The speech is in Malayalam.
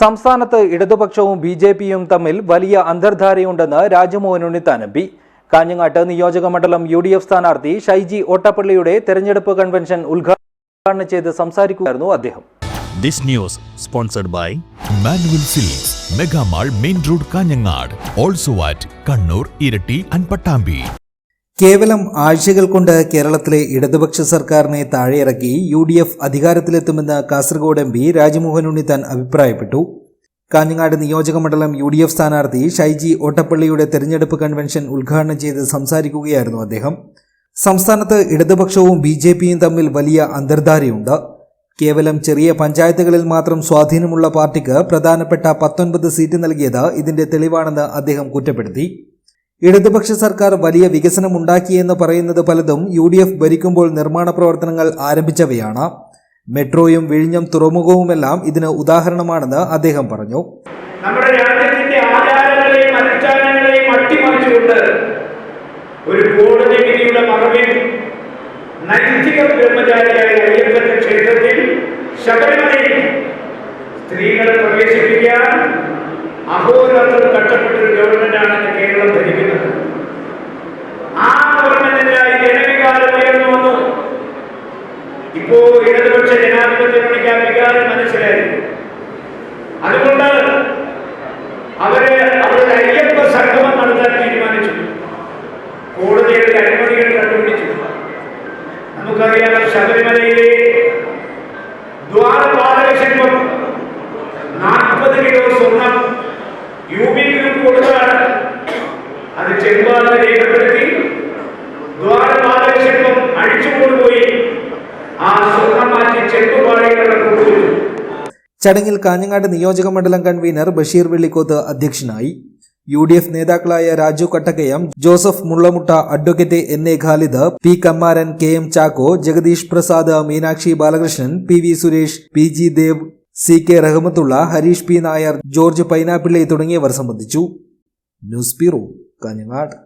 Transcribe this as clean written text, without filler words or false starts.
സംസ്ഥാനത്ത് ഇടതുപക്ഷവും ബിജെപിയും തമ്മിൽ വലിയ അന്തർധാരയുണ്ടെന്ന് രാജ്മോഹൻ ഉണ്ണിത്താൻ എംപി. കാഞ്ഞങ്ങാട്ട് നിയോജക മണ്ഡലം UDF സ്ഥാനാർത്ഥി ഷൈജി ഓട്ടപ്പള്ളിയുടെ തെരഞ്ഞെടുപ്പ് കൺവെൻഷൻ ഉദ്ഘാടനം ചെയ്ത് സംസാരിക്കുകയായിരുന്നു അദ്ദേഹം. This news sponsored by Manual Silks, Mega Mall, Main Road, Kanyangad. Also at Kannur, Irati and Pattambi. കേവലം ആഴ്ചകൾ കൊണ്ട് കേരളത്തിലെ ഇടതുപക്ഷ സർക്കാരിനെ താഴെയിറക്കി UDF അധികാരത്തിലെത്തുമെന്ന് കാസർഗോഡ് MP രാജ്മോഹൻ ഉണ്ണിത്താൻ അഭിപ്രായപ്പെട്ടു. കാഞ്ഞങ്ങാട് നിയോജക മണ്ഡലം UDF സ്ഥാനാർത്ഥി ഷൈജി ഓട്ടപ്പള്ളിയുടെ തെരഞ്ഞെടുപ്പ് കൺവെൻഷൻ ഉദ്ഘാടനം ചെയ്ത് സംസാരിക്കുകയായിരുന്നു അദ്ദേഹം. സംസ്ഥാനത്ത് ഇടതുപക്ഷവും BJPയും തമ്മിൽ വലിയ അന്തർധാരയുണ്ട്. കേവലം ചെറിയ പഞ്ചായത്തുകളിൽ മാത്രം സ്വാധീനമുള്ള പാർട്ടിക്ക് പ്രധാനപ്പെട്ട 19 സീറ്റ് നൽകിയത് ഇതിന്റെ തെളിവാണെന്ന് അദ്ദേഹം കുറ്റപ്പെടുത്തി. ഇടതുപക്ഷ സർക്കാർ വലിയ വികസനമുണ്ടാക്കിയെന്ന് പറയുന്നത് പലതും UDF ഭരിക്കുമ്പോൾ നിർമ്മാണ പ്രവർത്തനങ്ങൾ ആരംഭിച്ചവയാണ്. മെട്രോയും വിഴിഞ്ഞം തുറമുഖവുമെല്ലാം ഇതിന് ഉദാഹരണമാണെന്ന് അദ്ദേഹം പറഞ്ഞു. നമ്മുടെ രാജ്യത്തിന്റെ ആചാരങ്ങളെയും അനുഷ്ഠാനങ്ങളെയും അട്ടിമറിച്ചുകൊണ്ട് ഒരു കോടതി വിധിയുടെ മറവിൽ നൈതിക ബ്രഹ്മചാരിയായ അയ്യപ്പന്റെ ക്ഷേത്രത്തിൽ ശബരിമലയിൽ സ്ത്രീകളെ പ്രവേശിപ്പിക്കാൻ അഹോരാത്രം കഷ്ടപ്പെട്ട ഒരു ഗവൺമെന്റാണ് കേരളം ഭരിക്കുന്നത്. ആ ഗവൺമെന്റിനായി ജനവികാരം ഉയർന്നു വന്നു. ഇപ്പോ ഇടതുപക്ഷ ജനാധിപത്യ മുന്നണിക്ക് വികാരം മനസ്സിലായി. അതുകൊണ്ട് അവരുടെ അയ്യപ്പ സംഗമം നടത്താൻ തീരുമാനിച്ചു. കോടതിയുടെ അനുമതികൾ കണ്ടുപിടിച്ചു. നമുക്കറിയാം, ശബരിമലയിലെ ദ്വാരപാലകശില്പം 40 കിലോ സ്വർണം UB ഗ്രൂപ്പ് കൊടുത്തതാണ്. അത് ചെമ്പാറിനെ രേഖപ്പെടുത്തി ദ്വാരപാലകശില്പം അഴിച്ചുകൊണ്ടുപോയി ആ സ്വർണം മാറ്റി ചെമ്പുപാളികളുടെ കൊടുത്തു. ചടങ്ങിൽ കാഞ്ഞങ്ങാട് നിയോജക മണ്ഡലം കൺവീനർ ബഷീർ വെള്ളിക്കോത്ത് അധ്യക്ഷനായി. UDF നേതാക്കളായ Raju Kattakkayam, Joseph Mullamutta, advocate NA Khalid, P Kammaran, KM Chacko, Jagadish Prasad, Meenakshi Balakrishnan, PV Suresh, PG Dev, CK Rahmathulla, Harish P Nair, George Painappilly തുടങ്ങിയവർ സംബന്ധിച്ചു. News bureau, Kanhangad.